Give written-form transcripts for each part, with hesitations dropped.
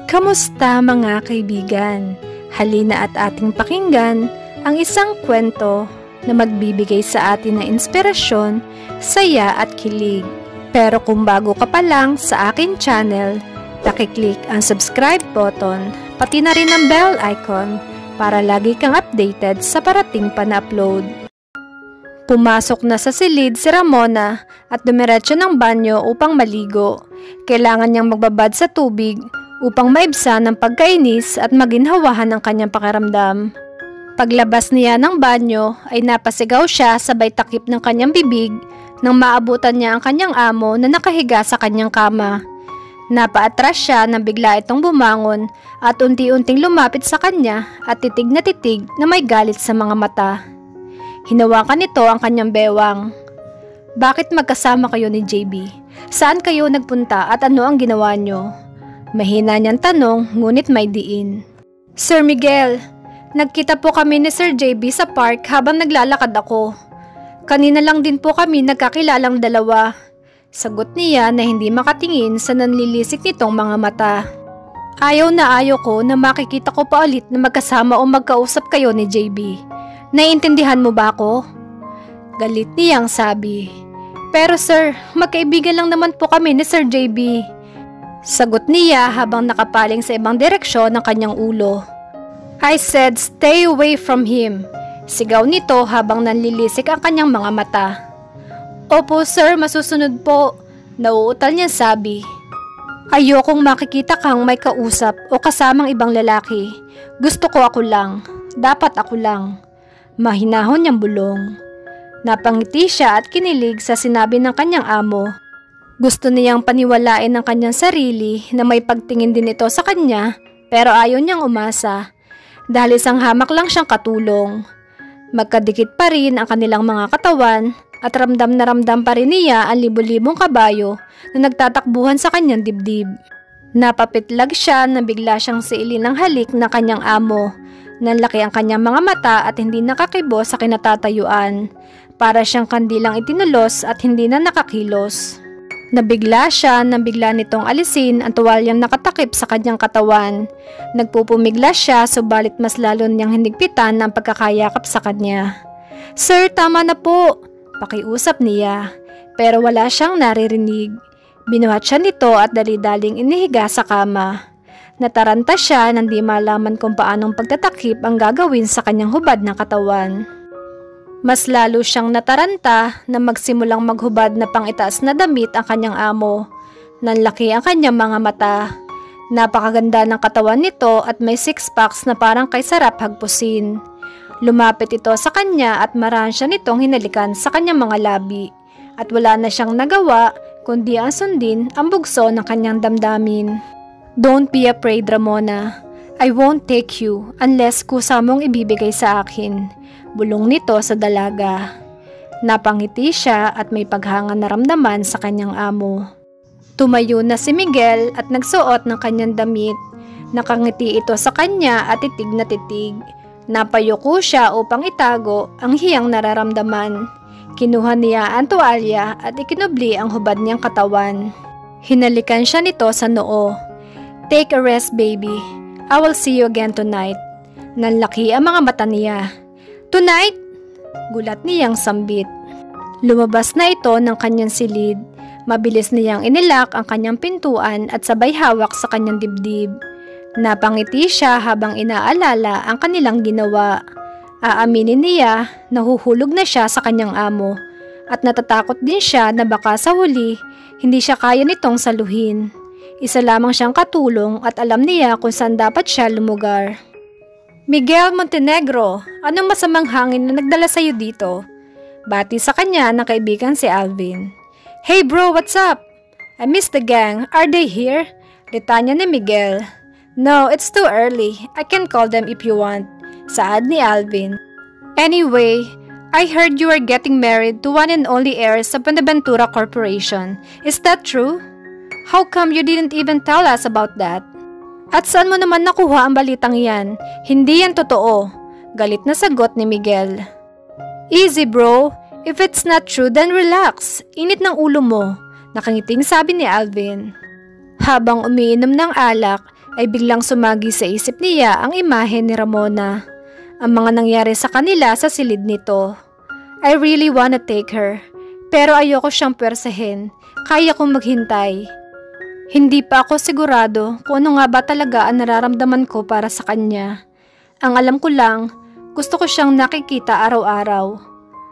Kamusta mga kaibigan? Halina at ating pakinggan ang isang kwento na magbibigay sa atin ng inspirasyon, saya at kilig. Pero kung bago ka pa lang sa aking channel, paki-click ang subscribe button, pati na rin ang bell icon para lagi kang updated sa parating pa na upload. Pumasok na sa silid si Ramona at dumiretso ng banyo upang maligo. Kailangan niyang magbabad sa tubig upang maibsan ang pagkainis at maginhawahan ang kanyang pakiramdam. Paglabas niya ng banyo ay napasigaw siya sabay takip ng kanyang bibig nang maabutan niya ang kanyang amo na nakahiga sa kanyang kama. Napaatras siya nang bigla itong bumangon at unti-unting lumapit sa kanya at titig na may galit sa mga mata. Hinawakan nito ang kanyang bewang. "Bakit magkasama kayo ni JB? Saan kayo nagpunta at ano ang ginawa niyo?" Mahina niyang tanong ngunit may diin. "Sir Miguel, nagkita po kami ni Sir JB sa park habang naglalakad ako. Kanina lang din po kami nagkakilalang dalawa." Sagot niya na hindi makatingin sa nanlilisik nitong mga mata. Ayaw ko na makikita ko pa ulit na magkasama o magkausap kayo ni JB. Naiintindihan mo ba ako?" Galit niyang sabi. "Pero sir, magkaibigan lang naman po kami ni Sir JB." Sagot niya habang nakapaling sa ibang direksyon ng kanyang ulo. "I said stay away from him." Sigaw nito habang nanlilisik ang kanyang mga mata. "Opo sir, masusunod po." Nauutal niya sabi. "Ayokong makikita kang may kausap o kasamang ibang lalaki. Gusto ko ako lang. Dapat ako lang." Mahinahon niyang bulong. Napangiti siya at kinilig sa sinabi ng kanyang amo. Gusto niyang paniwalain ang kanyang sarili na may pagtingin din ito sa kanya, pero ayaw niyang umasa dahil isang hamak lang siyang katulong. Magkadikit pa rin ang kanilang mga katawan at ramdam na ramdam pa rin niya ang libu-libong kabayo na nagtatakbuhan sa kanyang dibdib. Napapitlag siya na bigla siyang siilin ng halik ng kanyang amo. Nanlaki ang kanyang mga mata at hindi nakakibo sa kinatatayuan. Para siyang kandilang itinulos at hindi na nakakilos. Nabigla siya nang bigla nitong alisin ang tuwalyang nakatakip sa kanyang katawan. Nagpupumigla siya subalit mas lalo niyang hinigpitan ang pagkakayakap sa kanya. "Sir, tama na po," pakiusap niya. Pero wala siyang naririnig. Binuhat siya nito at dali-daling inihiga sa kama. Nataranta siya nang di malaman kung paanong pagtatakip ang gagawin sa kanyang hubad ng katawan. Mas lalo siyang nataranta na magsimulang maghubad na pangitaas na damit ang kanyang amo. Nanlaki ang kanyang mga mata. Napakaganda ng katawan nito at may six-packs na parang kay sarap hagpusin. Lumapit ito sa kanya at marahan siya nitong hinalikan sa kanyang mga labi. At wala na siyang nagawa kundi ang sundin ang bugso ng kanyang damdamin. "Don't be afraid, Ramona. I won't take you unless kusa mong ibibigay sa akin." Bulong nito sa dalaga. Napangiti siya at may paghanga na ramdaman sa kanyang amo. Tumayo na si Miguel at nagsuot ng kanyang damit. Nakangiti ito sa kanya at titig na titig. Napayuko siya upang itago ang hiyang nararamdaman. Kinuha niya ang tuwalya at ikinubli ang hubad niyang katawan. Hinalikan siya nito sa noo. "Take a rest, baby. I will see you again tonight." Nanlaki ang mga mata niya. "Tonight?" Gulat niyang sambit. Lumabas na ito ng kanyang silid. Mabilis niyang inilak ang kanyang pintuan at sabay hawak sa kanyang dibdib. Napangiti siya habang inaalala ang kanilang ginawa. Aaminin niya, nahuhulog na siya sa kanyang amo. At natatakot din siya na baka sa huli, hindi siya kaya nitong saluhin. Isa lamang siyang katulong at alam niya kung saan dapat siya lumugar. "Miguel Montenegro, anong masamang hangin na nagdala sa'yo dito?" Bati sa kanya ng kaibigan si Alvin. "Hey bro, what's up? I missed the gang. Are they here?" Litanya ni Miguel. "No, it's too early. I can call them if you want." Saad ni Alvin. "Anyway, I heard you are getting married to one and only heiress of Buenaventura Corporation. Is that true? How come you didn't even tell us about that?" "At saan mo naman nakuha ang balitang yan? Hindi yan totoo." Galit na sagot ni Miguel. "Easy bro, if it's not true then relax. Init ng ulo mo." Nakangiting sabi ni Alvin. Habang umiinom ng alak ay biglang sumagi sa isip niya ang imahe ni Ramona. Ang mga nangyari sa kanila sa silid nito. I really wanna take her, pero ayoko siyang pwersahin. Kaya kong maghintay. Hindi pa ako sigurado kung ano nga ba talaga ang nararamdaman ko para sa kanya. Ang alam ko lang, gusto ko siyang nakikita araw-araw.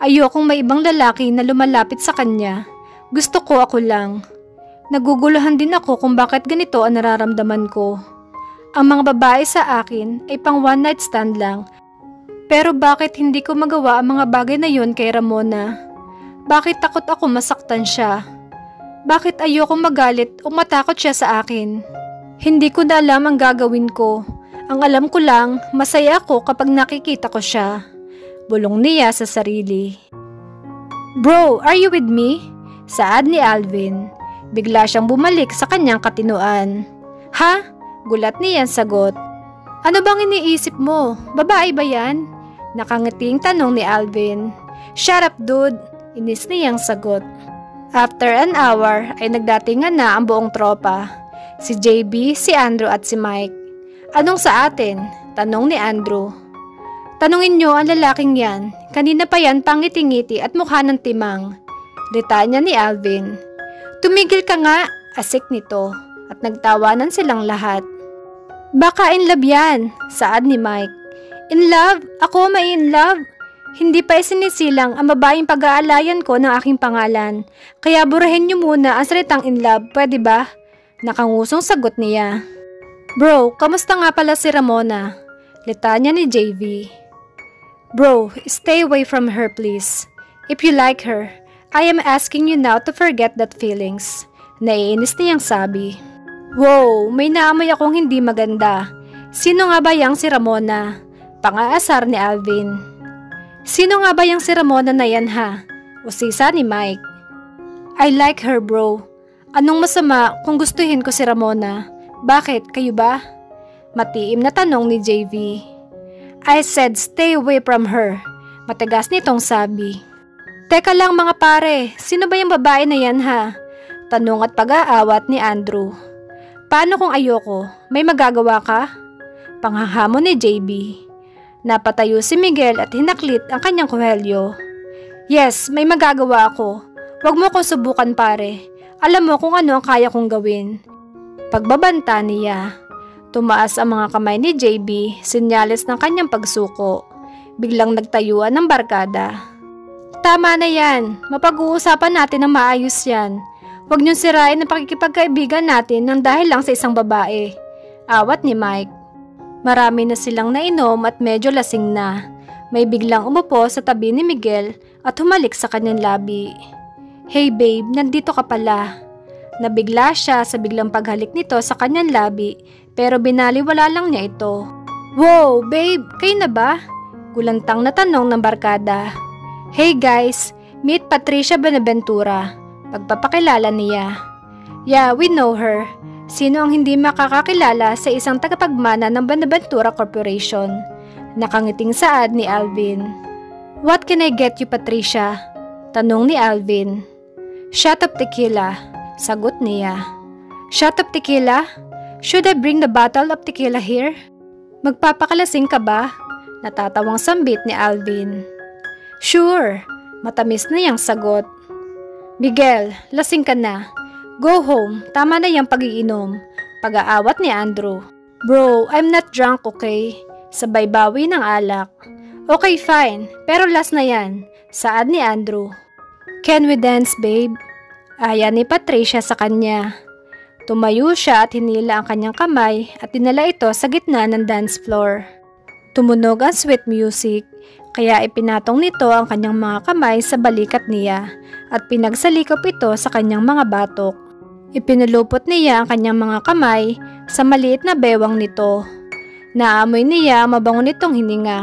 Ayokong may ibang lalaki na lumalapit sa kanya. Gusto ko ako lang. Naguguluhan din ako kung bakit ganito ang nararamdaman ko. Ang mga babae sa akin ay pang one night stand lang. Pero bakit hindi ko magawa ang mga bagay na yun kay Ramona? Bakit takot ako masaktan siya? Bakit ayoko magalit o matakot siya sa akin? Hindi ko na alam ang gagawin ko. Ang alam ko lang, masaya ako kapag nakikita ko siya. Bulong niya sa sarili. Bro, are you with me? Saad ni Alvin. Bigla siyang bumalik sa kanyang katinuan. Ha? Gulat niya ang sagot. Ano bang iniisip mo? Babae ba yan? Nakangiting tanong ni Alvin. Shut up, dude. Inis niyang sagot. After an hour ay nagdatingan na ang buong tropa. Si JB, si Andrew at si Mike. Anong sa atin? Tanong ni Andrew. Tanungin niyo ang lalaking yan. Kanina pa yan pangiti-ngiti at mukha ng timang. Litanya ni Alvin. Tumigil ka nga, asik nito. At nagtawanan silang lahat. Baka in love yan, saad ni Mike. In love? Ako may in love? Hindi pa isinisilang ang babaeng pag-aalayan ko ng aking pangalan. Kaya burahin niyo muna ang salitang in love, pwede ba? Nakangusong sagot niya. Bro, kamusta nga pala si Ramona? Litanya ni JV. Bro, stay away from her please. If you like her, I am asking you now to forget that feelings. Naiinis niyang sabi. Wow, may naamoy akong hindi maganda. Sino nga ba yang si Ramona? Pangaasar ni Alvin. Sino nga ba yang si Ramona na yan ha? Usisa ni Mike. I like her bro. Anong masama kung gustuhin ko si Ramona? Bakit, kayo ba? Matiim na tanong ni JV. I said stay away from her. Matigas nitong sabi. Teka lang mga pare, sino ba yung babae na yan ha? Tanong at pag-aawat ni Andrew. Paano kung ayoko? May magagawa ka? Panghahamon ni JB. Napatayo si Miguel at hinaklit ang kanyang kuhelyo. Yes, may magagawa ako. Huwag mo kong subukan pare. Alam mo kung ano ang kaya kong gawin. Pagbabanta niya. Tumaas ang mga kamay ni JB, senyales ng kanyang pagsuko. Biglang nagtayuan ng barkada. Tama na yan. Mapag-uusapan natin ng maayos yan. Huwag niyong sirain ang pakikipagkaibigan natin nang dahil lang sa isang babae. Awat ni Mike. Marami na silang nainom at medyo lasing na. May biglang umupo sa tabi ni Miguel at humalik sa kanyang labi. Hey babe, nandito ka pala. Nabigla siya sa biglang paghalik nito sa kanyang labi pero binaliwala lang niya ito. Wow, babe, kayo na ba? Gulantang na tanong ng barkada. Hey guys, meet Patricia Benaventura. Pagpapakilala niya. Yeah, we know her. Sino ang hindi makakakilala sa isang tagapagmana ng Benaventura Corporation? Nakangiting saad ni Alvin. What can I get you, Patricia? Tanong ni Alvin. Shot of tequila. Sagot niya. Shot of tequila? Should I bring the bottle of tequila here? Magpapakalasing ka ba? Natatawang sambit ni Alvin. Sure. Matamis na yang sagot. Miguel, lasing ka na. Go home, tama na yung pag-iinom. Pag-aawat ni Andrew. Bro, I'm not drunk, okay? Sabay bawi ng alak. Okay, fine, pero last na yan. Saad ni Andrew. Can we dance, babe? Aya ni Patricia sa kanya. Tumayo siya at hinila ang kanyang kamay at dinala ito sa gitna ng dance floor. Tumunog ang sweet music, kaya ipinatong nito ang kanyang mga kamay sa balikat niya at pinagsalikop ito sa kanyang mga batok. Ipinulupot niya ang kanyang mga kamay sa maliit na bewang nito. Naamoy niya ang mabango nitong hininga,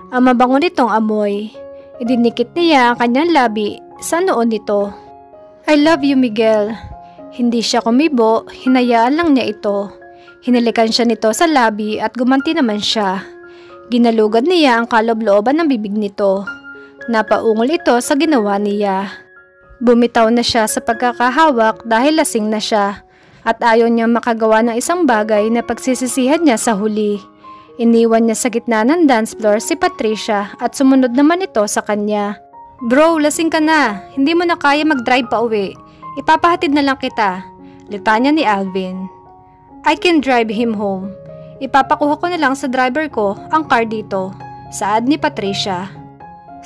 ang mabango nitong amoy. Idinikit niya ang kanyang labi sa noon nito. I love you, Miguel. Hindi siya kumibo, hinayaan lang niya ito. Hinalikan siya nito sa labi at gumanti naman siya. Ginalugad niya ang kaloob-looban ng bibig nito. Napaungol ito sa ginawa niya. Bumitaw na siya sa pagkakahawak dahil lasing na siya At ayaw niya makagawa ng isang bagay na pagsisisihan niya sa huli. Iniwan niya sa gitna ng dance floor si Patricia at sumunod naman ito sa kanya. Bro, lasing ka na. Hindi mo na kaya mag-drive pa uwi. Ipapahatid na lang kita. Litanya ni Alvin. I can drive him home. Ipapakuha ko na lang sa driver ko ang car dito. Saad ni Patricia.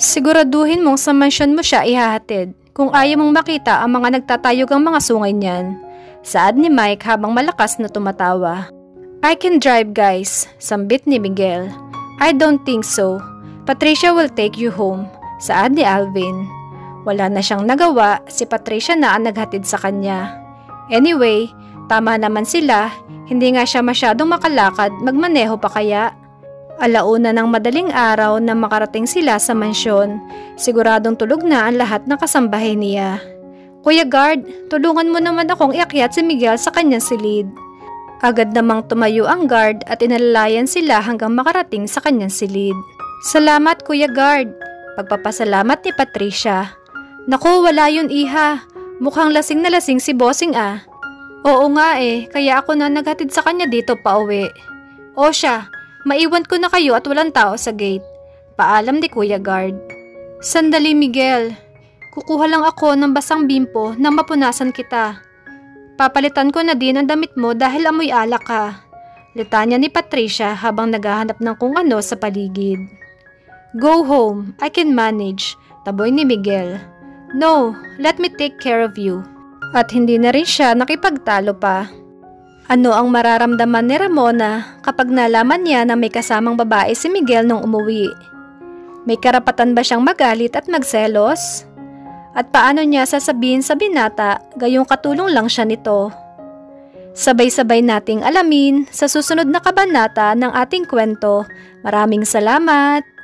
Siguraduhin mong sa mansyon mo siya ihahatid kung ayaw mong makita ang mga nagtatayog ang mga sungay niyan. Saad ni Mike habang malakas na tumatawa. I can drive guys, sambit ni Miguel. I don't think so. Patricia will take you home. Saad ni Alvin. Wala na siyang nagawa, si Patricia na ang naghatid sa kanya. Anyway, tama naman sila, hindi nga siya masyadong makalakad, magmaneho pa kaya? Alauna ng madaling araw na makarating sila sa mansyon, siguradong tulog na ang lahat ng kasambahay niya. Kuya Guard, tulungan mo naman akong iakyat si Miguel sa kanyang silid. Agad namang tumayo ang guard at inalalayan sila hanggang makarating sa kanyang silid. Salamat Kuya Guard. Pagpapasalamat ni Patricia. Naku, wala yun iha. Mukhang lasing na lasing si Bossing ah. Oo nga kaya ako na naghatid sa kanya dito pa uwi. O siya, maiwan ko na kayo at walang tao sa gate. Paalam ni Kuya Guard. Sandali Miguel, kukuha lang ako ng basang bimpo nang mapunasan kita. Papalitan ko na din ang damit mo dahil amoy alak ka. Litanya ni Patricia habang naghahanap ng kung ano sa paligid. Go home, I can manage, taboy ni Miguel. No, let me take care of you. At hindi na rin siya nakipagtalo pa. Ano ang mararamdaman ni Ramona kapag nalaman niya na may kasamang babae si Miguel nung umuwi? May karapatan ba siyang magalit at magselos? At paano niya sasabihin sa binata gayong katulong lang siya nito? Sabay-sabay nating alamin sa susunod na kabanata ng ating kwento. Maraming salamat!